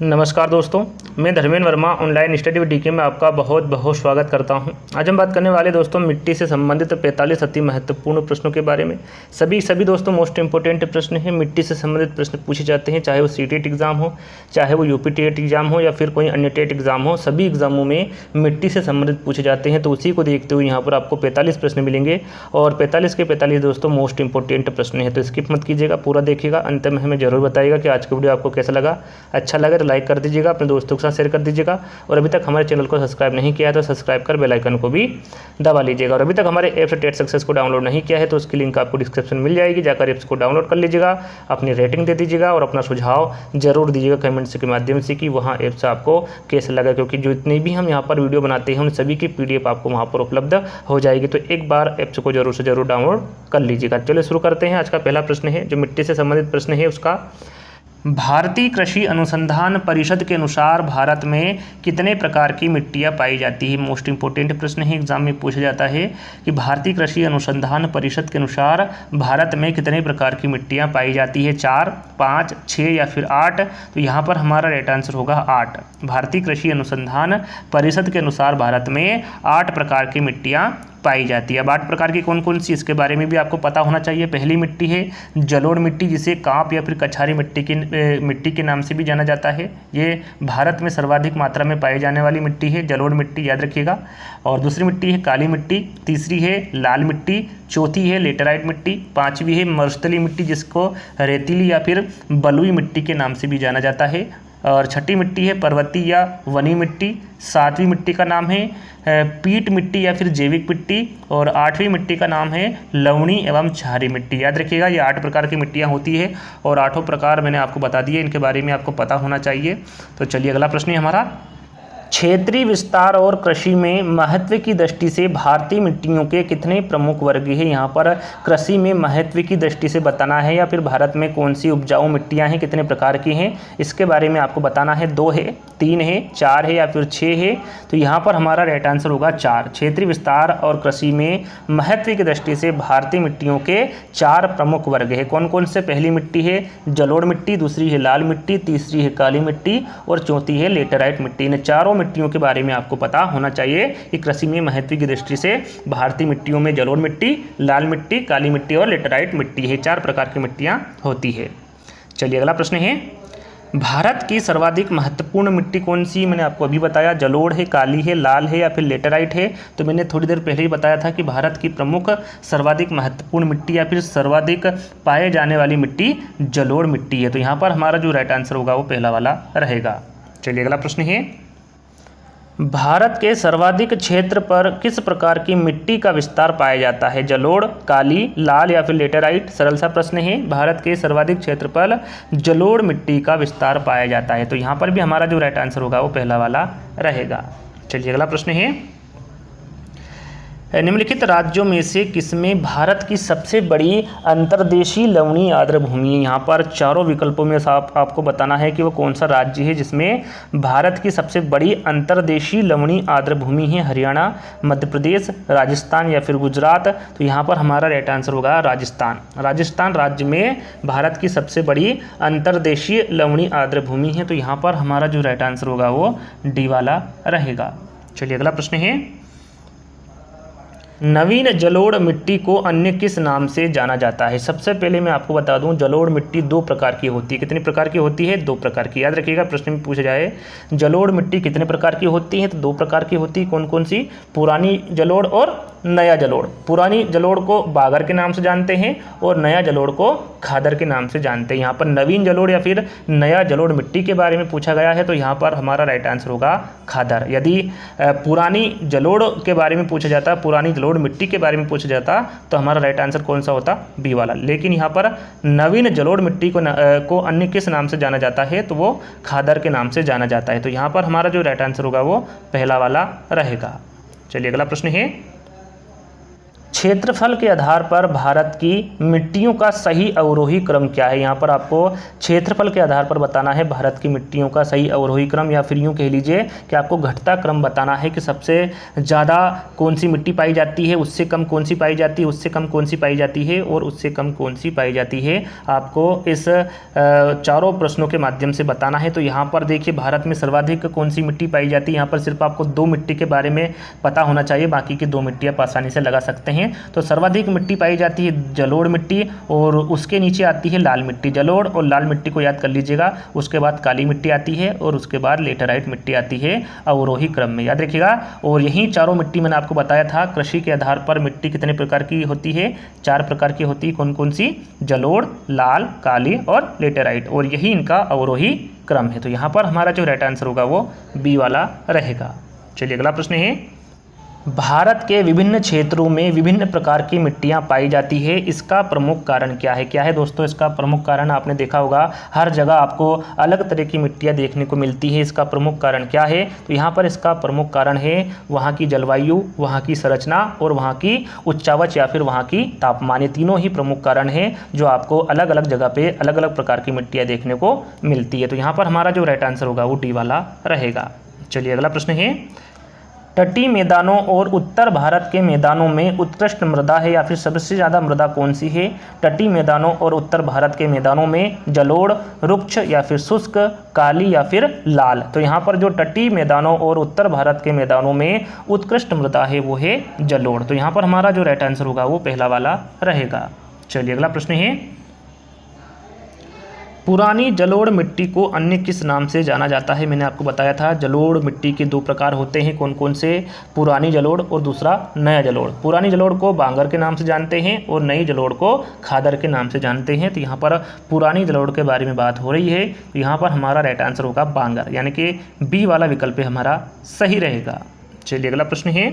नमस्कार दोस्तों, मैं Dharmendra Verma online study with DK में आपका बहुत बहुत स्वागत करता हूं। आज हम बात करने वाले दोस्तों मिट्टी से संबंधित 45 अति महत्वपूर्ण प्रश्नों के बारे में। सभी दोस्तों मोस्ट इंपोर्टेंट प्रश्न हैं। मिट्टी से संबंधित प्रश्न पूछे जाते हैं, चाहे वो सीटेट एग्जाम हो, चाहे वो यूपी टेट एग्जाम हो या फिर कोई अन्य टेट एग्जाम हो। सभी एग्जामों में मिट्टी से संबंधित पूछे जाते हैं। तो उसी को देखते हुए यहाँ पर आपको 45 प्रश्न मिलेंगे और 45 के 45 दोस्तों मोस्ट इंपोर्टेंट प्रश्न है। तो स्किप मत कीजिएगा, पूरा देखिएगा, अंत में हमें जरूर बताइएगा कि आज का वीडियो आपको कैसा लगा। अच्छा लगे तो लाइक कर दीजिएगा, अपने दोस्तों के साथ शेयर कर दीजिएगा और अभी तक हमारे चैनल को सब्सक्राइब नहीं किया है तो सब्सक्राइब कर बेल आइकन को भी दबा लीजिएगा। और अभी तक हमारे ऐप से टेट सक्सेस को डाउनलोड नहीं किया है तो उसकी लिंक आपको डिस्क्रिप्शन मिल जाएगी, जाकर ऐप्स को डाउनलोड कर लीजिएगा, अपनी रेटिंग दे दीजिएगा और अपना सुझाव जरूर दीजिएगा कमेंट्स के माध्यम से कि वहाँ ऐप्स आपको कैसा लगा, क्योंकि जितनी भी हम यहाँ पर वीडियो बनाते हैं उन सभी की PDF आपको वहाँ पर उपलब्ध हो जाएगी। तो एक बार ऐप्स को जरूर से जरूर डाउनलोड कर लीजिएगा। चलिए शुरू करते हैं। आज का पहला प्रश्न है जो मिट्टी से संबंधित प्रश्न है उसका, भारतीय कृषि अनुसंधान परिषद के अनुसार भारत में कितने प्रकार की मिट्टियाँ पाई जाती है। मोस्ट इंपोर्टेंट प्रश्न है, एग्जाम में पूछा जाता है कि भारतीय कृषि अनुसंधान परिषद के अनुसार भारत में कितने प्रकार की मिट्टियाँ पाई जाती है, 4, 5, 6 या फिर 8। तो यहाँ पर हमारा राइट आंसर होगा 8। भारतीय कृषि अनुसंधान परिषद के अनुसार भारत में 8 प्रकार की मिट्टियाँ पाई जाती है। अब 8 प्रकार की कौन कौन सी, इसके बारे में भी आपको पता होना चाहिए। पहली मिट्टी है जलोढ़ मिट्टी, जिसे कांप या फिर कछारी मिट्टी के नाम से भी जाना जाता है। ये भारत में सर्वाधिक मात्रा में पाई जाने वाली मिट्टी है, जलोढ़ मिट्टी, याद रखिएगा। और दूसरी मिट्टी है काली मिट्टी, तीसरी है लाल मिट्टी, चौथी है लेटेराइट मिट्टी, पांचवी है मरुस्थलीय मिट्टी जिसको रेतीली या फिर बलुई मिट्टी के नाम से भी जाना जाता है, और छठी मिट्टी है पर्वतीय या वनी मिट्टी, सातवीं मिट्टी का नाम है पीट मिट्टी या फिर जैविक मिट्टी, और आठवीं मिट्टी का नाम है लवणी एवं क्षारीय मिट्टी। याद रखिएगा ये 8 प्रकार की मिट्टियाँ होती है और 8 प्रकार मैंने आपको बता दिए, इनके बारे में आपको पता होना चाहिए। तो चलिए अगला प्रश्न है हमारा, क्षेत्रीय विस्तार और कृषि में महत्व की दृष्टि से भारतीय मिट्टियों के कितने प्रमुख वर्ग हैं। यहाँ पर कृषि में महत्व की दृष्टि से बताना है या फिर भारत में कौन सी उपजाऊ मिट्टियाँ हैं, कितने प्रकार की हैं, इसके बारे में आपको बताना है। 2 है, 3 है, 4 है या फिर 6 है। तो यहाँ पर हमारा राइट आंसर होगा 4। क्षेत्रीय विस्तार और कृषि में महत्व की दृष्टि से भारतीय मिट्टियों के 4 प्रमुख वर्ग है। कौन कौन से? पहली मिट्टी है जलोढ़ मिट्टी, दूसरी है लाल मिट्टी, तीसरी है काली मिट्टी और चौथी है लेटेराइट मिट्टी। इन चारों मिट्टियों के बारे में आपको पता होना चाहिए कि कृषि में महत्व की दृष्टि से भारतीय मिट्टियों में जलोढ़ मिट्टी, लाल मिट्टी, काली मिट्टी और लेटेराइट मिट्टी है, 4 प्रकार की मिट्टियां होती है। चलिए अगला प्रश्न है, भारत की सर्वाधिक महत्वपूर्ण मिट्टी कौन सी? मैंने आपको अभी बताया जलोढ़ है, काली है, लाल है या फिर लेटेराइट है। तो मैंने थोड़ी देर पहले ही बताया था कि भारत की प्रमुख सर्वाधिक महत्वपूर्ण मिट्टी या फिर सर्वाधिक पाए जाने वाली मिट्टी जलोढ़ मिट्टी है। तो यहाँ पर हमारा जो राइट आंसर होगा वो पहला वाला रहेगा। चलिए अगला प्रश्न है, भारत के सर्वाधिक क्षेत्र पर किस प्रकार की मिट्टी का विस्तार पाया जाता है, जलोढ़, काली, लाल या फिर लेटेराइट? सरल सा प्रश्न है। भारत के सर्वाधिक क्षेत्र पर जलोढ़ मिट्टी का विस्तार पाया जाता है। तो यहाँ पर भी हमारा जो राइट आंसर होगा वो पहला वाला रहेगा। चलिए अगला प्रश्न है, निम्नलिखित राज्यों में से किसमें भारत की सबसे बड़ी अंतर्देशीय लवणीय आर्द्र भूमि है? यहाँ पर चारों विकल्पों में आपको बताना है कि वो कौन सा राज्य है जिसमें भारत की सबसे बड़ी अंतर्देशीय लवणीय आर्द्र भूमि है। हरियाणा, मध्य प्रदेश, राजस्थान या फिर गुजरात? तो यहाँ पर हमारा राइट आंसर होगा राजस्थान। राजस्थान राज्य में भारत की सबसे बड़ी अंतर्देशीय लवणीय आर्द्र भूमि है। तो यहाँ पर हमारा जो राइट आंसर होगा वो डी वाला रहेगा। चलिए अगला प्रश्न है, नवीन जलोढ़ मिट्टी को अन्य किस नाम से जाना जाता है? सबसे पहले मैं आपको बता दूं जलोढ़ मिट्टी 2 प्रकार की होती है। कितनी प्रकार की होती है? 2 प्रकार की। याद रखिएगा प्रश्न में पूछा जाए जलोढ़ मिट्टी कितने प्रकार की होती है, तो 2 प्रकार की होती है। कौन कौन सी? पुरानी जलोढ़ और नया जलोढ़। पुरानी जलोढ़ को बागर के नाम से जानते हैं और नया जलोढ़ को खादर के नाम से जानते हैं। यहाँ पर नवीन जलोढ़ या फिर नया जलोढ़ मिट्टी के बारे में पूछा गया है तो यहाँ पर हमारा राइट आंसर होगा खादर। यदि पुरानी जलोढ़ के बारे में पूछा जाता, पुरानी जलोढ़ मिट्टी के बारे में पूछा जाता तो हमारा राइट आंसर कौन सा होता? बी वाला। लेकिन यहाँ पर नवीन जलोढ़ मिट्टी को अन्य किस नाम से जाना जाता है तो वो खादर के नाम से जाना जाता है। तो यहाँ पर हमारा जो राइट आंसर होगा वो पहला वाला रहेगा। चलिए अगला प्रश्न है, क्षेत्रफल के आधार पर भारत की मिट्टियों का सही अवरोही क्रम क्या है। यहाँ पर आपको क्षेत्रफल के आधार पर बताना है भारत की मिट्टियों का सही अवरोही क्रम, या फिर यूँ कह लीजिए कि आपको घटता क्रम बताना है कि सबसे ज़्यादा कौन सी मिट्टी पाई जाती है, उससे कम कौन सी पाई जाती है, उससे कम कौन सी पाई जाती है और उससे कम कौन सी पाई जाती है। आपको इस चारों प्रश्नों के माध्यम से बताना है। तो यहाँ पर देखिए भारत में सर्वाधिक कौन सी मिट्टी पाई जाती है। यहाँ पर सिर्फ आपको 2 मिट्टी के बारे में पता होना चाहिए, बाकी की 2 मिट्टी आप आसानी से लगा सकते हैं। तो सर्वाधिक मिट्टी पाई जाती है जलोढ़ मिट्टी, और उसके नीचे आती है लाल मिट्टी। जलोढ़ और लाल मिट्टी को याद कर लीजिएगा। उसके बाद काली मिट्टी आती है और उसके बाद लेटराइट मिट्टी आती है अवरोही क्रम में, याद रखिएगा। और यही चारों मिट्टी मैंने आपको बताया था। कृषि के आधार पर मिट्टी कितने प्रकार की होती है, 4 प्रकार की होती है। कौन कौन सी? जलोढ़, लाल, काली और लेटराइट, और यही इनका अवरोही क्रम है। तो यहाँ पर हमारा जो राइट आंसर होगा वो बी वाला रहेगा। चलिए अगला प्रश्न है, भारत के विभिन्न क्षेत्रों में विभिन्न प्रकार की मिट्टियां पाई जाती है, इसका प्रमुख कारण क्या है। क्या है दोस्तों इसका प्रमुख कारण? आपने देखा होगा हर जगह आपको अलग तरह की मिट्टियां देखने को मिलती है। इसका प्रमुख कारण क्या है? तो यहाँ पर इसका प्रमुख कारण है वहाँ की जलवायु, वहाँ की संरचना और वहाँ की उच्चावच या फिर वहाँ की तापमान। ये तीनों ही प्रमुख कारण हैं जो आपको अलग अलग जगह पर अलग अलग प्रकार की मिट्टियाँ देखने को मिलती है। तो यहाँ पर हमारा जो राइट आंसर होगा वो डी वाला रहेगा। चलिए अगला प्रश्न है, तटीय मैदानों और उत्तर भारत के मैदानों में उत्कृष्ट मृदा है या फिर सबसे ज़्यादा मृदा कौन सी है। तटीय मैदानों और उत्तर भारत के मैदानों में जलोढ़, रुक्ष या फिर शुष्क, काली या फिर लाल। तो यहाँ पर जो तटीय मैदानों और उत्तर भारत के मैदानों में उत्कृष्ट मृदा है वो है जलोढ़। तो यहाँ पर हमारा जो राइट आंसर होगा वो पहला वाला रहेगा। चलिए अगला प्रश्न है, पुरानी जलोढ़ मिट्टी को अन्य किस नाम से जाना जाता है। मैंने आपको बताया था जलोढ़ मिट्टी के 2 प्रकार होते हैं। कौन कौन से? पुरानी जलोढ़ और दूसरा नया जलोढ़। पुरानी जलोढ़ को बांगर के नाम से जानते हैं और नई जलोढ़ को खादर के नाम से जानते हैं। तो यहाँ पर पुरानी जलोढ़ के बारे में बात हो रही है। तो यहाँ पर हमारा राइट आंसर होगा बांगर, यानी कि बी वाला विकल्प हमारा सही रहेगा। चलिए अगला प्रश्न है,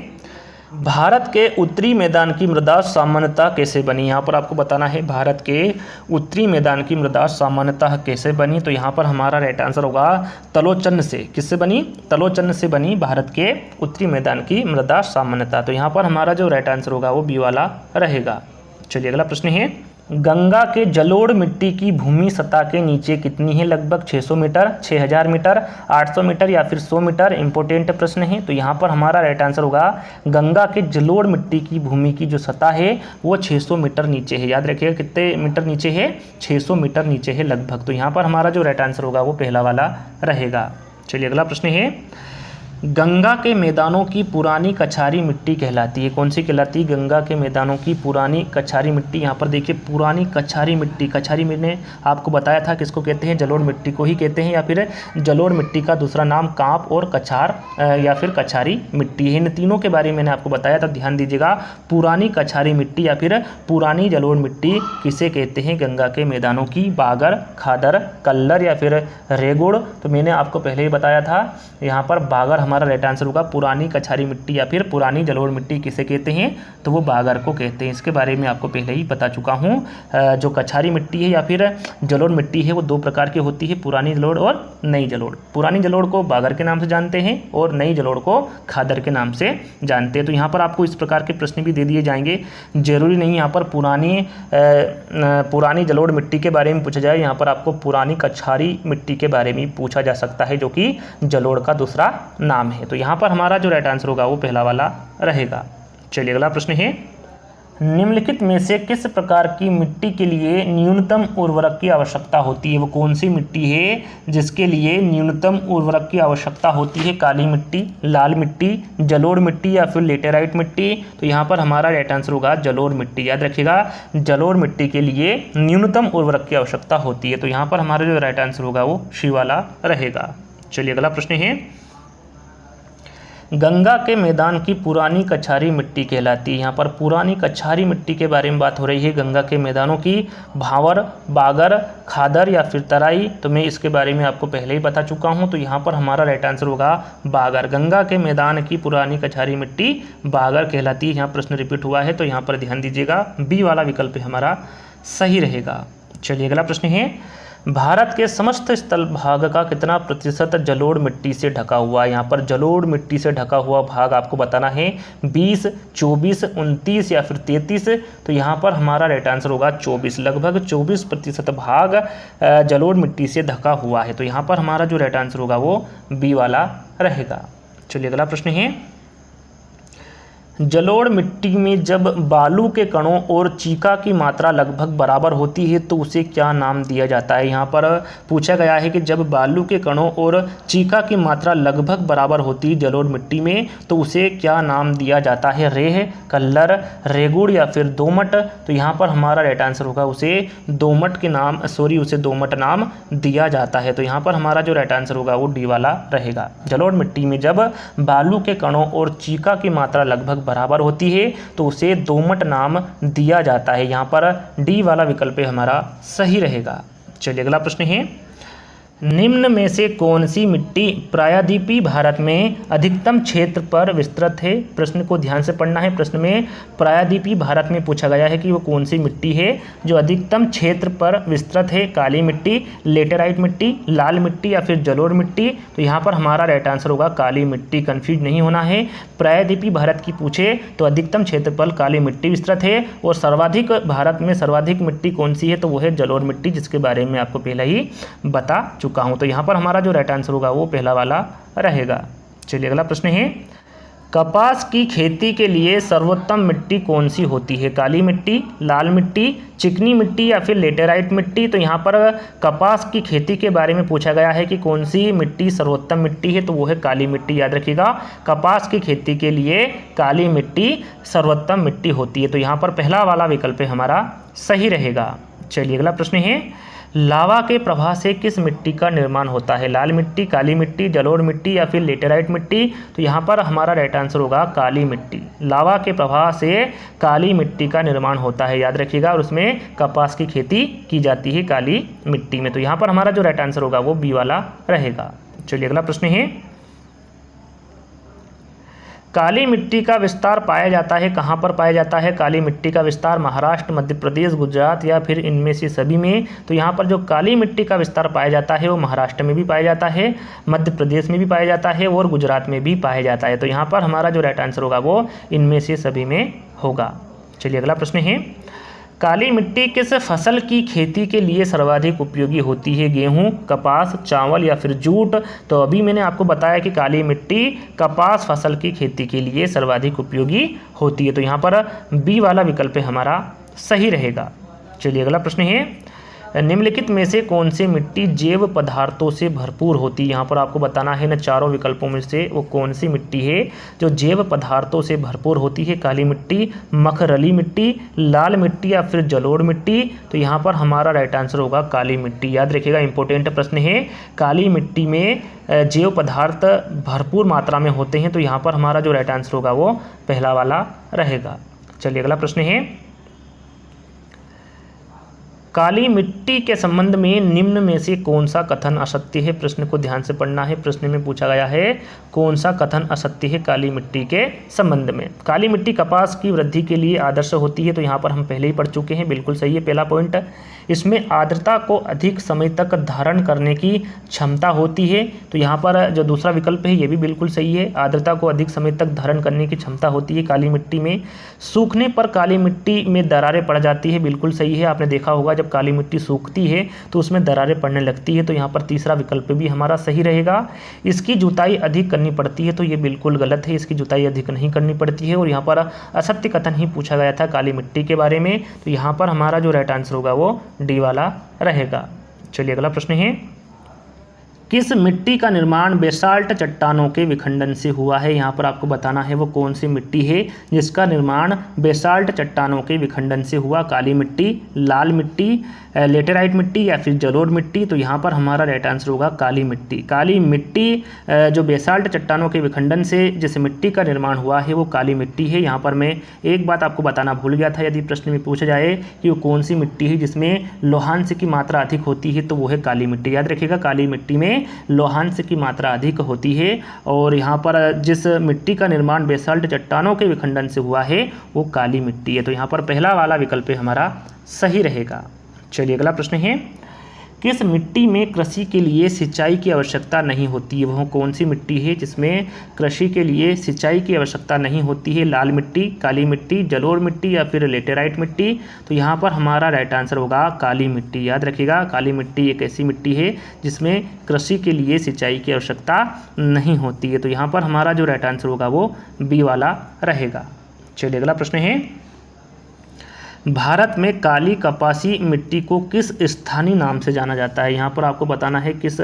भारत के उत्तरी मैदान की मृदा सामान्यतः कैसे बनी। यहाँ पर आपको बताना है भारत के उत्तरी मैदान की मृदा सामान्यतः कैसे बनी। तो यहाँ पर हमारा राइट आंसर होगा तलोचन्न से। किससे बनी? तलोचन्न से बनी भारत के उत्तरी मैदान की मृदा सामान्यतः। तो यहाँ पर हमारा जो राइट आंसर होगा वो बी वाला रहेगा। चलिए अगला प्रश्न है, गंगा के जलोढ़ मिट्टी की भूमि सतह के नीचे कितनी है। लगभग 600 मीटर, 6000 मीटर, 800 मीटर या फिर 100 मीटर। इंपॉर्टेंट प्रश्न है। तो यहाँ पर हमारा राइट आंसर होगा गंगा के जलोढ़ मिट्टी की भूमि की जो सतह है वो 600 मीटर नीचे है। याद रखिएगा कितने मीटर नीचे है? 600 मीटर नीचे है लगभग। तो यहाँ पर हमारा जो राइट आंसर होगा वो पहला वाला रहेगा। चलिए अगला प्रश्न है, गंगा के मैदानों की पुरानी कछारी मिट्टी कहलाती है। कौन सी कहलाती है? गंगा के मैदानों की पुरानी कछारी मिट्टी। यहाँ पर देखिए पुरानी कछारी मिट्टी, कछारी मैंने आपको बताया था किसको कहते हैं? जलोढ़ मिट्टी को ही कहते हैं, या फिर जलोढ़ मिट्टी का दूसरा नाम कांप और कछार या फिर कछारी मिट्टी है। इन तीनों के बारे में मैंने आपको बताया था, ध्यान दीजिएगा। पुरानी कछारी मिट्टी या फिर पुरानी जलोढ़ मिट्टी किसे कहते हैं? गंगा के मैदानों की बागर, खादर, कल्लर या फिर रेगुड़। तो मैंने आपको पहले ही बताया था यहाँ पर बागर हमारा राइट आंसर होगा। पुरानी कछारी मिट्टी या फिर पुरानी जलोढ़ मिट्टी किसे कहते हैं? तो वो बागर को कहते हैं। इसके बारे में आपको पहले ही बता चुका हूँ। जो कछारी मिट्टी है या फिर जलोढ़ मिट्टी है वो 2 प्रकार की होती है, पुरानी जलोढ़ और नई जलोढ़। पुरानी जलोढ़ को बागर के नाम से जानते हैं और नई जलोढ़ को खादर के नाम से जानते हैं। तो यहाँ पर आपको इस प्रकार के प्रश्न भी दे दिए जाएंगे। जरूरी नहीं यहाँ पर पुरानी जलोढ़ मिट्टी के बारे में पूछा जाए, यहाँ पर आपको पुरानी कछारी मिट्टी के बारे में पूछा जा सकता है, जो कि जलोढ़ का दूसरा नाम है। तो यहाँ पर हमारा जो राइट आंसर होगा वो पहला वाला रहेगा। चलिए अगला प्रश्न है, निम्नलिखित में से किस प्रकार की मिट्टी के लिए न्यूनतम उर्वरक की आवश्यकता होती है। वो कौन सी मिट्टी है जिसके लिए न्यूनतम उर्वरक की आवश्यकता होती है? काली मिट्टी, लाल मिट्टी, जलोढ़ मिट्टी या फिर लेटेराइट मिट्टी। तो यहाँ पर हमारा राइट आंसर होगा जलोढ़ मिट्टी। याद रखिएगा जलोढ़ मिट्टी के लिए न्यूनतम उर्वरक की आवश्यकता होती है। तो यहाँ पर हमारा जो राइट आंसर होगा वो सी वाला रहेगा। चलिए अगला प्रश्न है, गंगा के मैदान की पुरानी कछारी मिट्टी कहलाती है। यहाँ पर पुरानी कछारी मिट्टी के बारे में बात हो रही है। गंगा के मैदानों की भावर, बागर, खादर या फिर तराई। तो मैं इसके बारे में आपको पहले ही बता चुका हूँ। तो यहाँ पर हमारा राइट आंसर होगा बागर। गंगा के मैदान की पुरानी कछारी मिट्टी बागर कहलाती है। यहाँ प्रश्न रिपीट हुआ है तो यहाँ पर ध्यान दीजिएगा, बी वाला विकल्प हमारा सही रहेगा। चलिए अगला प्रश्न है, भारत के समस्त स्थल भाग का कितना प्रतिशत जलोढ़ मिट्टी से ढका हुआ है? यहाँ पर जलोढ़ मिट्टी से ढका हुआ भाग आपको बताना है 20, 24, 29 या फिर 33। तो यहाँ पर हमारा राइट आंसर होगा 24। लगभग 24% भाग जलोढ़ मिट्टी से ढका हुआ है। तो यहाँ पर हमारा जो राइट आंसर होगा वो बी वाला रहेगा। चलिए अगला प्रश्न है, जलोढ़ मिट्टी में जब बालू के कणों और चीका की मात्रा लगभग बराबर होती है तो उसे क्या नाम दिया जाता है? यहाँ पर पूछा गया है कि जब बालू के कणों और चीका की मात्रा लगभग बराबर होती है जलोढ़ मिट्टी में तो उसे क्या नाम दिया जाता है? रेह, कल्लर, रेगुड़ या फिर दोमट? तो यहाँ पर हमारा राइट आंसर होगा उसे दोमट नाम दिया जाता है। तो यहाँ पर हमारा जो राइट आंसर होगा वो डी वाला रहेगा। जलोढ़ मिट्टी में जब बालू के कणों और चीका की मात्रा लगभग बराबर होती है तो उसे दोमट नाम दिया जाता है। यहाँ पर डी वाला विकल्प हमारा सही रहेगा। चलिए अगला प्रश्न है, निम्न में से कौन सी मिट्टी प्रायद्वीपीय भारत में अधिकतम क्षेत्र पर विस्तृत है? प्रश्न को ध्यान से पढ़ना है। प्रश्न में प्रायद्वीपीय भारत में पूछा गया है कि वो कौन सी मिट्टी है जो अधिकतम क्षेत्र पर विस्तृत है? काली मिट्टी, लेटेराइट मिट्टी, लाल मिट्टी या फिर जलोढ़ मिट्टी? तो यहाँ पर हमारा राइट आंसर होगा काली मिट्टी। कंफ्यूज नहीं होना है। प्रायद्वीपीय भारत की पूछे तो अधिकतम क्षेत्र पर काली मिट्टी विस्तृत है और सर्वाधिक भारत में सर्वाधिक मिट्टी कौन सी है? तो वो है जलोढ़ मिट्टी, जिसके बारे में आपको पहले ही बता चुका हूं। तो यहाँ पर हमारा जो राइट आंसर होगा वो पहला वाला रहेगा। चलिए अगला प्रश्न है, कपास की खेती के लिए सर्वोत्तम मिट्टी कौन सी होती है? काली मिट्टी, लाल मिट्टी, चिकनी मिट्टी या फिर लेटेराइट मिट्टी? तो यहाँ पर कपास की खेती के बारे में पूछा गया है कि कौन सी मिट्टी सर्वोत्तम मिट्टी है? तो वो है काली मिट्टी। याद रखिएगा, कपास की खेती के लिए काली मिट्टी सर्वोत्तम मिट्टी होती है। तो यहाँ पर पहला वाला विकल्प हमारा सही रहेगा। चलिए अगला प्रश्न है, लावा के प्रवाह से किस मिट्टी का निर्माण होता है? लाल मिट्टी, काली मिट्टी, जलोढ़ मिट्टी या फिर लेटेराइट मिट्टी? तो यहाँ पर हमारा राइट आंसर होगा काली मिट्टी। लावा के प्रवाह से काली मिट्टी का निर्माण होता है, याद रखिएगा, और उसमें कपास की खेती की जाती है काली मिट्टी में। तो यहाँ पर हमारा जो राइट आंसर होगा वो बी वाला रहेगा। चलिए अगला प्रश्न है, काली मिट्टी का विस्तार पाया जाता है कहाँ पर पाया जाता है? काली मिट्टी का विस्तार महाराष्ट्र, मध्य प्रदेश, गुजरात या फिर इनमें से सभी में? तो यहाँ पर जो काली मिट्टी का विस्तार पाया जाता है वो महाराष्ट्र में भी पाया जाता है, मध्य प्रदेश में भी पाया जाता है और गुजरात में भी पाया जाता है। तो यहाँ पर हमारा जो राइट आंसर होगा वो इनमें से सभी में होगा। चलिए अगला प्रश्न है, काली मिट्टी किस फसल की खेती के लिए सर्वाधिक उपयोगी होती है? गेहूं, कपास, चावल या फिर जूट? तो अभी मैंने आपको बताया कि काली मिट्टी कपास फसल की खेती के लिए सर्वाधिक उपयोगी होती है। तो यहाँ पर बी वाला विकल्प हमारा सही रहेगा। चलिए अगला प्रश्न है, निम्नलिखित में से कौन सी मिट्टी जैव पदार्थों से भरपूर होती है? यहाँ पर आपको बताना है न चारों विकल्पों में से वो कौन सी मिट्टी है जो जैव पदार्थों से भरपूर होती है? काली मिट्टी, मखरली मिट्टी, लाल मिट्टी या फिर जलोढ़ मिट्टी? तो यहाँ पर हमारा राइट आंसर होगा काली मिट्टी। याद रखिएगा, इंपॉर्टेंट प्रश्न है। काली मिट्टी में जैव पदार्थ भरपूर मात्रा में होते हैं। तो यहाँ पर हमारा जो राइट आंसर होगा वो पहला वाला रहेगा। चलिए अगला प्रश्न है, काली मिट्टी के संबंध में निम्न में से कौन सा कथन असत्य है? प्रश्न को ध्यान से पढ़ना है। प्रश्न में पूछा गया है कौन सा कथन असत्य है काली मिट्टी के संबंध में? काली मिट्टी कपास की वृद्धि के लिए आदर्श होती है। तो यहाँ पर हम पहले ही पढ़ चुके हैं, बिल्कुल सही है पहला पॉइंट। इसमें आर्द्रता को अधिक समय तक धारण करने की क्षमता होती है। तो यहाँ पर जो दूसरा विकल्प है ये भी बिल्कुल सही है, आर्द्रता को अधिक समय तक धारण करने की क्षमता होती है काली मिट्टी में। सूखने पर काली मिट्टी में दरारें पड़ जाती है, बिल्कुल सही है। आपने देखा होगा जब काली मिट्टी सूखती है तो उसमें दरारें पड़ने लगती है। तो यहाँ पर तीसरा विकल्प भी हमारा सही रहेगा। इसकी जुताई अधिक करनी पड़ती है, तो ये बिल्कुल गलत है, इसकी जुताई अधिक नहीं करनी पड़ती है। और यहाँ पर असत्य कथन ही पूछा गया था काली मिट्टी के बारे में। तो यहाँ पर हमारा जो राइट आंसर होगा वो डी वाला रहेगा। चलिए अगला प्रश्न है, किस मिट्टी का निर्माण बेसाल्ट चट्टानों के विखंडन से हुआ है? यहाँ पर आपको बताना है वो कौन सी मिट्टी है जिसका निर्माण बेसाल्ट चट्टानों के विखंडन से हुआ? काली मिट्टी, लाल मिट्टी, लेटेराइट मिट्टी या फिर जलोढ़ मिट्टी? तो यहाँ पर हमारा राइट आंसर होगा काली मिट्टी। काली मिट्टी जो बेसाल्ट चट्टानों के विखंडन से जिस मिट्टी का निर्माण हुआ है वो काली मिट्टी है। यहाँ पर मैं एक बात आपको बताना भूल गया था, यदि प्रश्न में पूछा जाए कि वो कौन सी मिट्टी है जिसमें लोहांश की मात्रा अधिक होती है तो वो है काली मिट्टी। याद रखिएगा, काली मिट्टी में लोहांश की मात्रा अधिक होती है। और यहाँ पर जिस मिट्टी का निर्माण बेसाल्ट चट्टानों के विखंडन से हुआ है वो काली मिट्टी है। तो यहाँ पर पहला वाला विकल्प हमारा सही रहेगा। चलिए अगला प्रश्न है, किस मिट्टी में कृषि के लिए सिंचाई की आवश्यकता नहीं होती है? वह कौन सी मिट्टी है जिसमें कृषि के लिए सिंचाई की आवश्यकता नहीं होती है? लाल मिट्टी, काली मिट्टी, जलोढ़ मिट्टी या फिर लेटेराइट मिट्टी? तो यहाँ पर हमारा राइट आंसर होगा काली मिट्टी। याद रखिएगा, काली मिट्टी एक ऐसी मिट्टी है जिसमें कृषि के लिए सिंचाई की आवश्यकता नहीं होती है। तो यहाँ पर हमारा जो राइट आंसर होगा वो बी वाला रहेगा। चलिए अगला प्रश्न है, भारत में काली कपासी मिट्टी को किस स्थानीय नाम से जाना जाता है? यहाँ पर आपको बताना है किस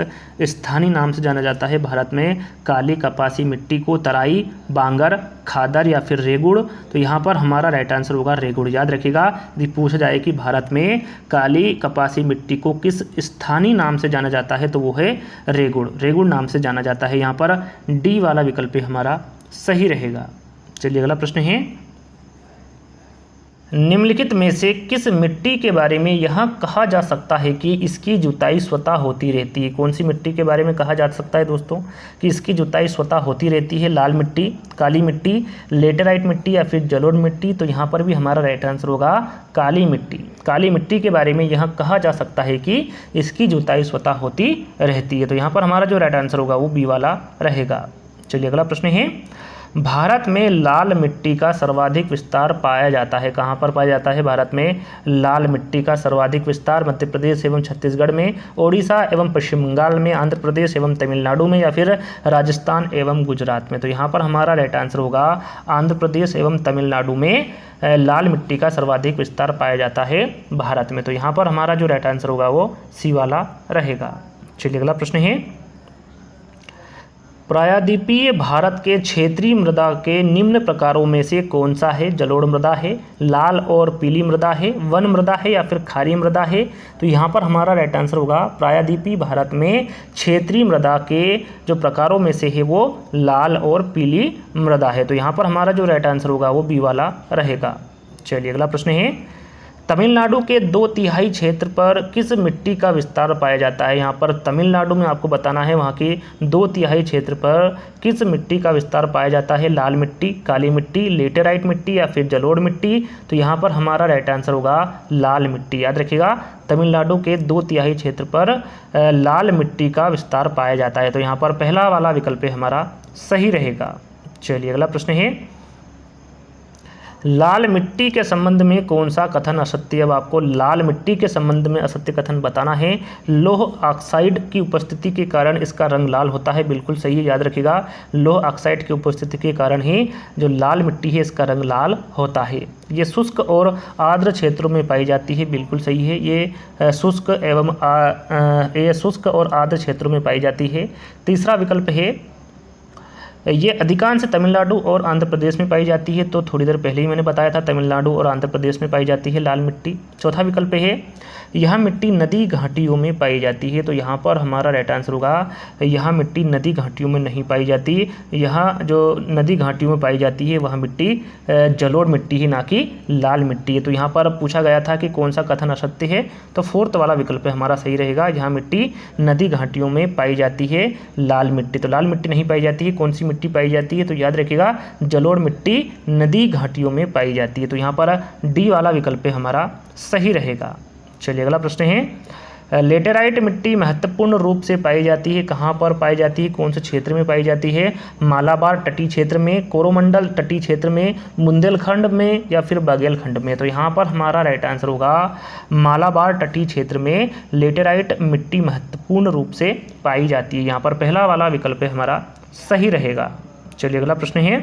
स्थानीय नाम से जाना जाता है भारत में काली कपासी मिट्टी को। तराई, बांगर, खादर या फिर रेगुड़? तो यहाँ पर हमारा राइट आंसर होगा रेगुड़। याद रखिएगा, यदि पूछा जाए कि भारत में काली कपासी मिट्टी को किस स्थानीय नाम से जाना जाता है तो वो है रेगुड़। रेगुड़ नाम से जाना जाता है। यहाँ पर डी वाला विकल्प हमारा सही रहेगा। चलिए अगला प्रश्न है, निम्नलिखित में से किस मिट्टी के बारे में यह कहा जा सकता है कि इसकी जुताई स्वतः होती रहती है? कौन सी मिट्टी के बारे में कहा जा सकता है दोस्तों कि इसकी जुताई स्वतः होती रहती है? लाल मिट्टी, काली मिट्टी, लेटेराइट मिट्टी या फिर जलोढ़ मिट्टी? तो यहाँ पर भी हमारा राइट आंसर होगा काली मिट्टी। काली मिट्टी के बारे में यह कहा जा सकता है कि इसकी जुताई स्वतः होती रहती है। तो यहाँ पर हमारा जो राइट आंसर होगा वो बी वाला रहेगा। चलिए अगला प्रश्न है, भारत में लाल मिट्टी का सर्वाधिक विस्तार पाया जाता है? कहाँ पर पाया जाता है भारत में लाल मिट्टी का सर्वाधिक विस्तार? मध्य प्रदेश एवं छत्तीसगढ़ में, ओडिशा एवं पश्चिम बंगाल में, आंध्र प्रदेश एवं तमिलनाडु में या फिर राजस्थान एवं गुजरात में? तो यहाँ पर हमारा राइट आंसर होगा आंध्र प्रदेश एवं तमिलनाडु में लाल मिट्टी का सर्वाधिक विस्तार पाया जाता है भारत में। तो यहाँ पर हमारा जो राइट आंसर होगा वो सी वाला रहेगा। चलिए अगला प्रश्न है, प्रायद्वीपीय भारत के क्षेत्रीय मृदा के निम्न प्रकारों में से कौन सा है? जलोढ़ मृदा है, लाल और पीली मृदा है, वन मृदा है या फिर खारी मृदा है? तो यहाँ पर हमारा राइट आंसर होगा प्रायद्वीपीय भारत में क्षेत्रीय मृदा के जो प्रकारों में से है वो लाल और पीली मृदा है। तो यहाँ पर हमारा जो राइट आंसर होगा वो बी वाला रहेगा। चलिए अगला प्रश्न है, तमिलनाडु के 2/3 क्षेत्र पर किस मिट्टी का विस्तार पाया जाता है? यहाँ पर तमिलनाडु में आपको बताना है वहाँ के 2/3 क्षेत्र पर किस मिट्टी का विस्तार पाया जाता है? लाल मिट्टी, काली मिट्टी, लेटेराइट मिट्टी या फिर जलोढ़ मिट्टी? तो यहाँ पर हमारा राइट आंसर होगा लाल मिट्टी। याद रखिएगा, तमिलनाडु के 2/3 क्षेत्र पर लाल मिट्टी का विस्तार पाया जाता है। तो यहाँ पर पहला वाला विकल्प हमारा सही रहेगा। चलिए अगला प्रश्न है, लाल मिट्टी के संबंध में कौन सा कथन असत्य? अब आपको लाल मिट्टी के संबंध में असत्य कथन बताना है। लौह ऑक्साइड की उपस्थिति के कारण इसका रंग लाल होता है। बिल्कुल सही है, याद रखिएगा, लौह ऑक्साइड की उपस्थिति के कारण ही जो लाल मिट्टी है इसका रंग लाल होता है। ये शुष्क और आर्द्र क्षेत्रों में पाई जाती है। बिल्कुल सही है, ये शुष्क और आर्द्र क्षेत्रों में पाई जाती है। तीसरा विकल्प है, ये अधिकांश तमिलनाडु और आंध्र प्रदेश में पाई जाती है। तो थोड़ी देर पहले ही मैंने बताया था तमिलनाडु और आंध्र प्रदेश में पाई जाती है लाल मिट्टी। चौथा विकल्प है, यह मिट्टी नदी घाटियों में पाई जाती है। तो यहाँ पर हमारा राइट आंसर होगा यह मिट्टी नदी घाटियों में नहीं पाई जाती। यहाँ जो नदी घाटियों में पाई जाती है वह मिट्टी जलोढ़ मिट्टी है, ना कि लाल मिट्टी है। तो यहाँ पर पूछा गया था कि कौन सा कथन असत्य है, तो फोर्थ वाला विकल्प हमारा सही रहेगा। यहाँ मिट्टी नदी घाटियों में पाई जाती है लाल मिट्टी। तो लाल मिट्टी नहीं पाई जाती है। कौन सी मिट्टी पाई जाती है? तो याद रखिएगा, जलोढ़ मिट्टी नदी घाटियों में पाई जाती है। तो यहाँ पर डी वाला विकल्प हमारा सही रहेगा। चलिए अगला प्रश्न है, लेटेराइट मिट्टी महत्वपूर्ण रूप से पाई जाती है। कहाँ पर पाई जाती है? कौन से क्षेत्र में पाई जाती है? मालाबार तटीय क्षेत्र में, कोरोमंडल तटीय क्षेत्र में, बुंदेलखंड में या फिर बागेलखंड में? तो यहाँ पर हमारा राइट आंसर होगा मालाबार तटीय क्षेत्र में लेटेराइट मिट्टी महत्वपूर्ण रूप से पाई जाती है। यहाँ पर पहला वाला विकल्प हमारा सही रहेगा। चलिए अगला प्रश्न है,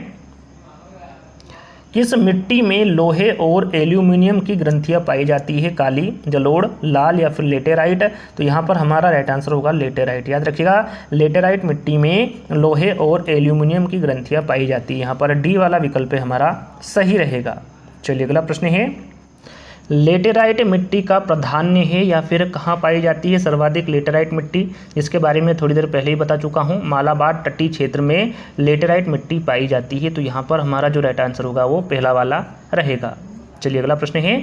किस मिट्टी में लोहे और एल्यूमिनियम की ग्रंथियां पाई जाती है? काली, जलोढ़, लाल या फिर लेटेराइट? तो यहाँ पर हमारा राइट आंसर होगा लेटेराइट। याद रखिएगा, लेटेराइट मिट्टी में लोहे और एल्यूमिनियम की ग्रंथियां पाई जाती है। यहाँ पर डी वाला विकल्प हमारा सही रहेगा। चलिए अगला प्रश्न है, लेटेराइट मिट्टी का प्राधान्य है या फिर कहाँ पाई जाती है सर्वाधिक लेटेराइट मिट्टी? इसके बारे में थोड़ी देर पहले ही बता चुका हूँ। मालाबार तटीय क्षेत्र में लेटेराइट मिट्टी पाई जाती है। तो यहाँ पर हमारा जो राइट आंसर होगा वो पहला वाला रहेगा। चलिए अगला प्रश्न है,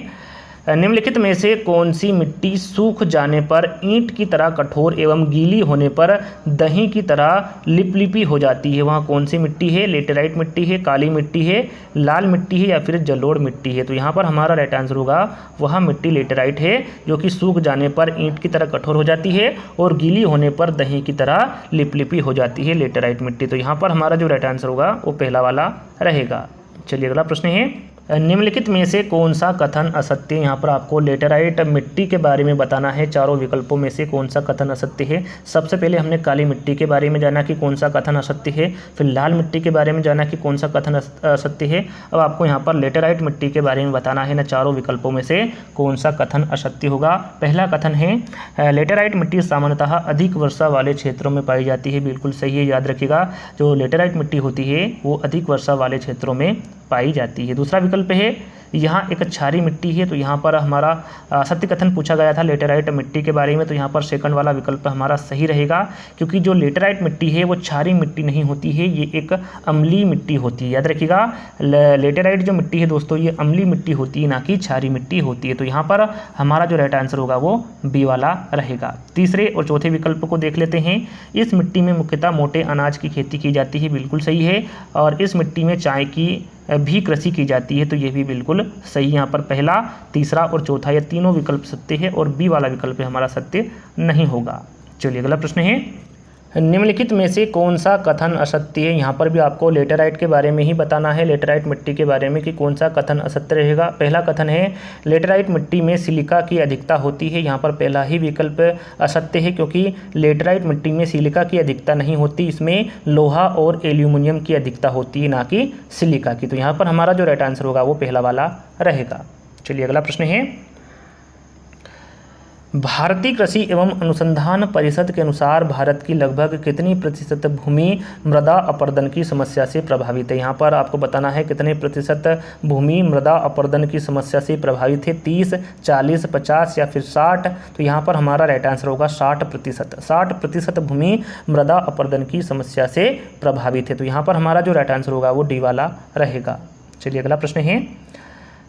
निम्नलिखित में से कौन सी मिट्टी सूख जाने पर ईंट की तरह कठोर एवं गीली होने पर दही की तरह लिपलिपी हो जाती है? वहाँ कौन सी मिट्टी है? लेटेराइट मिट्टी है, काली मिट्टी है, लाल मिट्टी है या फिर जलोढ़ मिट्टी है? तो यहाँ पर हमारा राइट आंसर होगा वह मिट्टी लेटेराइट है, जो कि सूख जाने पर ईंट की तरह कठोर हो जाती है और गीली होने पर दही की तरह लिपलिपी हो जाती है लेटेराइट मिट्टी। तो यहाँ पर हमारा जो राइट आंसर होगा वो पहला वाला रहेगा। चलिए अगला प्रश्न है, निम्नलिखित में से कौन सा कथन असत्य? यहाँ पर आपको लेटेराइट मिट्टी के बारे में बताना है। चारों विकल्पों में से कौन सा कथन असत्य है? सबसे पहले हमने काली मिट्टी के बारे में जाना कि कौन सा कथन असत्य है, फिर लाल मिट्टी के बारे में जाना कि कौन सा कथन असत्य है। अब आपको यहाँ पर लेटेराइट मिट्टी के बारे में बताना है ना, चारों विकल्पों में से कौन सा कथन असत्य होगा। पहला कथन है लेटेराइट मिट्टी सामान्यतः अधिक वर्षा वाले क्षेत्रों में पाई जाती है। बिल्कुल सही है, याद रखिएगा, जो लेटेराइट मिट्टी होती है वो अधिक वर्षा वाले क्षेत्रों में पाई जाती है। दूसरा विकल्प है यहाँ एक क्षारीय मिट्टी है। तो यहाँ पर हमारा सत्य कथन पूछा गया था लेटेराइट मिट्टी के बारे में, तो यहाँ पर सेकंड वाला विकल्प हमारा सही रहेगा, क्योंकि जो लेटेराइट मिट्टी है वो क्षारीय मिट्टी नहीं होती है, ये एक अम्लीय मिट्टी होती है। याद रखिएगा, लेटेराइट जो मिट्टी है दोस्तों ये अम्लीय मिट्टी होती है, ना कि क्षारीय मिट्टी होती है। तो यहाँ पर हमारा जो राइट आंसर होगा वो बी वाला रहेगा। तीसरे और चौथे विकल्प को देख लेते हैं। इस मिट्टी में मुख्यतः मोटे अनाज की खेती की जाती है। बिल्कुल सही है। और इस मिट्टी में चाय की भी कृषि की जाती है। तो ये भी बिल्कुल सही। यहाँ पर पहला, तीसरा और चौथा ये तीनों विकल्प सत्य है और बी वाला विकल्प हमारा सत्य नहीं होगा। चलिए अगला प्रश्न है, निम्नलिखित में से कौन सा कथन असत्य है? यहाँ पर भी आपको लेटेराइट के बारे में ही बताना है, लेटेराइट मिट्टी के बारे में कि कौन सा कथन असत्य रहेगा। पहला कथन है लेटेराइट मिट्टी में सिलिका की अधिकता होती है। यहाँ पर पहला ही विकल्प असत्य है, क्योंकि लेटेराइट मिट्टी में सिलिका की अधिकता नहीं होती, इसमें लोहा और एल्यूमिनियम की अधिकता होती है, ना कि सिलिका की। तो यहाँ पर हमारा जो राइट आंसर होगा वो पहला वाला रहेगा। चलिए अगला प्रश्न है, भारतीय कृषि एवं अनुसंधान परिषद के अनुसार भारत की लगभग कितनी प्रतिशत भूमि मृदा अपरदन की समस्या से प्रभावित है? यहाँ पर आपको बताना है कितने प्रतिशत भूमि मृदा अपरदन की समस्या से प्रभावित है, 30, 40, 50 या फिर 60। तो यहाँ पर हमारा राइट आंसर होगा 60%। 60% भूमि मृदा अपरदन की समस्या से प्रभावित है। तो यहाँ पर हमारा जो राइट आंसर होगा वो डी वाला रहेगा। चलिए अगला प्रश्न है,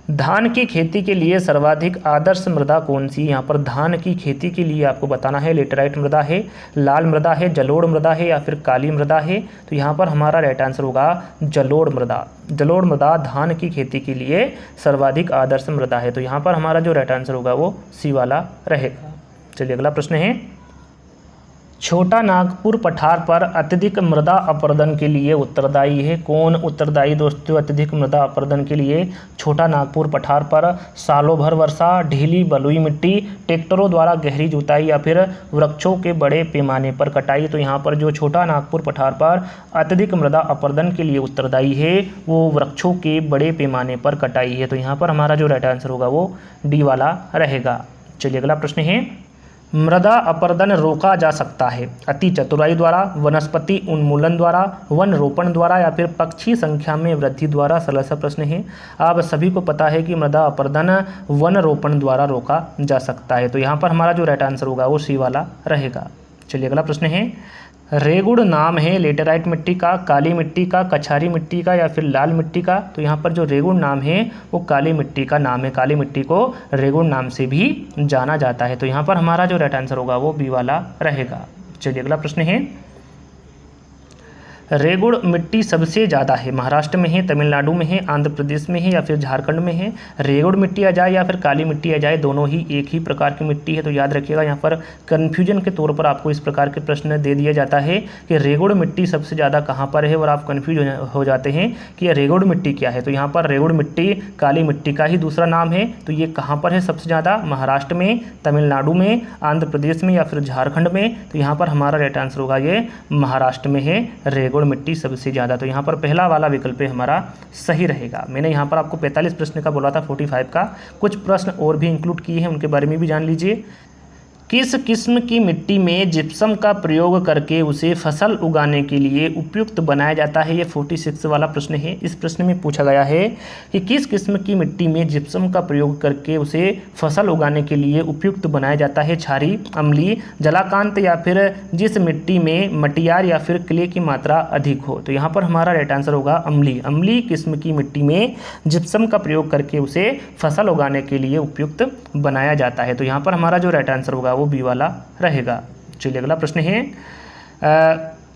धान की खेती के लिए सर्वाधिक आदर्श मृदा कौन सी? यहाँ पर धान की खेती के लिए आपको बताना है लेटेराइट मृदा है, लाल मृदा है, जलोढ़ मृदा है या फिर काली मृदा है। तो यहाँ पर हमारा राइट आंसर होगा जलोढ़ मृदा। जलोढ़ मृदा धान की खेती के लिए सर्वाधिक आदर्श मृदा है। तो यहाँ पर हमारा जो राइट आंसर होगा वो सी वाला रहेगा। चलिए अगला प्रश्न है, छोटा नागपुर पठार पर अत्यधिक मृदा अपरदन के लिए उत्तरदायी है। कौन उत्तरदायी दोस्तों अत्यधिक मृदा अपरदन के लिए? छोटा नागपुर पठार पर सालों भर वर्षा, ढीली बलुई मिट्टी, ट्रैक्टरों द्वारा गहरी जुताई या फिर वृक्षों के बड़े पैमाने पर कटाई। तो यहाँ पर जो छोटा नागपुर पठार पर अत्यधिक मृदा अपरदन के लिए उत्तरदायी है वो वृक्षों के बड़े पैमाने पर कटाई है। तो यहाँ पर हमारा जो राइट आंसर होगा वो डी वाला रहेगा। चलिए अगला प्रश्न है, मृदा अपरदन रोका जा सकता है अति चतुराई द्वारा, वनस्पति उन्मूलन द्वारा, वन रोपण द्वारा या फिर पक्षी संख्या में वृद्धि द्वारा? सरल सा प्रश्न है। आप सभी को पता है कि मृदा अपरदन वन रोपण द्वारा रोका जा सकता है। तो यहाँ पर हमारा जो राइट आंसर होगा वो सी वाला रहेगा। चलिए अगला प्रश्न है, रेगुड़ नाम है लेटेराइट मिट्टी का, काली मिट्टी का, कछारी मिट्टी का या फिर लाल मिट्टी का? तो यहाँ पर जो रेगुड़ नाम है वो काली मिट्टी का नाम है। काली मिट्टी को रेगुड़ नाम से भी जाना जाता है। तो यहाँ पर हमारा जो राइट आंसर होगा वो बी वाला रहेगा। चलिए अगला प्रश्न है, रेगुड़ मिट्टी सबसे ज़्यादा है महाराष्ट्र में है, तमिलनाडु में है, आंध्र प्रदेश में है या फिर झारखंड में है? रेगुड़ मिट्टी आ जाए या फिर काली मिट्टी आ जाए, दोनों ही एक ही प्रकार की मिट्टी है। तो याद रखिएगा, यहाँ पर कन्फ्यूजन के तौर पर आपको इस प्रकार के प्रश्न दे दिया जाता है कि रेगुड़ मिट्टी सबसे ज़्यादा कहाँ पर है और आप कन्फ्यूज हो जाते हैं कि रेगुड़ मिट्टी क्या है। तो यहाँ पर रेगुड़ मिट्टी काली मिट्टी का ही दूसरा नाम है। तो ये कहाँ पर है सबसे ज़्यादा? महाराष्ट्र में, तमिलनाडु में, आंध्र प्रदेश में या फिर झारखंड में? तो यहाँ पर हमारा राइट आंसर होगा ये महाराष्ट्र में है रेगुड़ मिट्टी सबसे ज़्यादा। तो यहाँ पर पहला वाला विकल्प हमारा सही रहेगा। मैंने यहाँ पर आपको 45 प्रश्न का बोला था, 45 का कुछ प्रश्न और भी इंक्लूड किए हैं, उनके बारे में भी जान लीजिए। किस किस्म की मिट्टी में जिप्सम का प्रयोग करके उसे फसल उगाने के लिए उपयुक्त बनाया जाता है। ये 46 वाला प्रश्न है। इस प्रश्न में पूछा गया है कि किस किस्म की मिट्टी में जिप्सम का प्रयोग करके उसे फसल उगाने के लिए उपयुक्त बनाया जाता है। क्षारीय, अम्लीय, जलाकांत या फिर जिस मिट्टी में मटियार या फिर क्ले की मात्रा अधिक हो। तो यहाँ पर हमारा राइट आंसर होगा अम्लीय। अम्लीय किस्म की मिट्टी में जिप्सम का प्रयोग करके उसे फसल उगाने के लिए उपयुक्त बनाया जाता है। तो यहाँ पर हमारा जो राइट आंसर होगा वो बी वाला रहेगा। चलिए अगला प्रश्न है,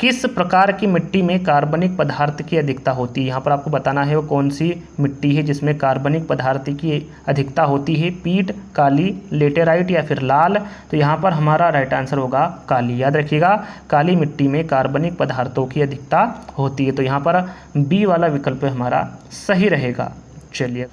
किस प्रकार की मिट्टी में कार्बनिक पदार्थ की अधिकता होती है। यहाँ पर आपको बताना है वो कौन सी मिट्टी है जिसमें कार्बनिक पदार्थ की अधिकता होती है। पीट, काली, लेटेराइट या फिर लाल। तो यहाँ पर हमारा राइट आंसर होगा काली। याद रखिएगा, काली मिट्टी में कार्बनिक पदार्थों की अधिकता होती है। तो यहाँ पर बी वाला विकल्प हमारा सही रहेगा। चलिए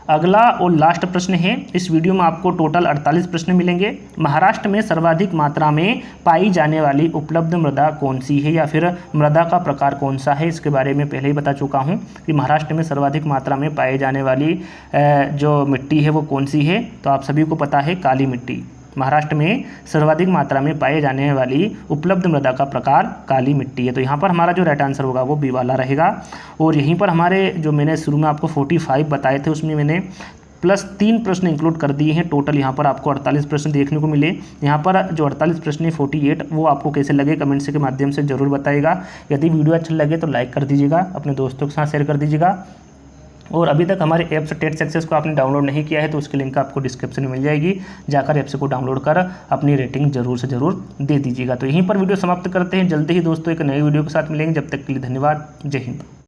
अगला और लास्ट प्रश्न है। इस वीडियो में आपको टोटल 48 प्रश्न मिलेंगे। महाराष्ट्र में सर्वाधिक मात्रा में पाई जाने वाली उपलब्ध मृदा कौन सी है या फिर मृदा का प्रकार कौन सा है, इसके बारे में पहले ही बता चुका हूं कि महाराष्ट्र में सर्वाधिक मात्रा में पाई जाने वाली जो मिट्टी है वो कौन सी है। तो आप सभी को पता है काली मिट्टी। महाराष्ट्र में सर्वाधिक मात्रा में पाए जाने वाली उपलब्ध मृदा का प्रकार काली मिट्टी है। तो यहाँ पर हमारा जो राइट आंसर होगा वो बी वाला रहेगा। और यहीं पर हमारे जो मैंने शुरू में आपको 45 बताए थे उसमें मैंने प्लस 3 प्रश्न इंक्लूड कर दिए हैं। टोटल यहाँ पर आपको 48 प्रश्न देखने को मिले। यहाँ पर जो 48 प्रश्न है 48 वो आपको कैसे लगे कमेंट्स के माध्यम से ज़रूर बताइएगा। यदि वीडियो अच्छा लगे तो लाइक कर दीजिएगा, अपने दोस्तों के साथ शेयर कर दीजिएगा। और अभी तक हमारे ऐप्स टेट सक्सेस को आपने डाउनलोड नहीं किया है तो उसकी लिंक आपको डिस्क्रिप्शन में मिल जाएगी। जाकर ऐप्स को डाउनलोड कर अपनी रेटिंग जरूर से ज़रूर दे दीजिएगा। तो यहीं पर वीडियो समाप्त करते हैं। जल्दी ही दोस्तों एक नई वीडियो के साथ मिलेंगे। जब तक के लिए धन्यवाद। जय हिंद।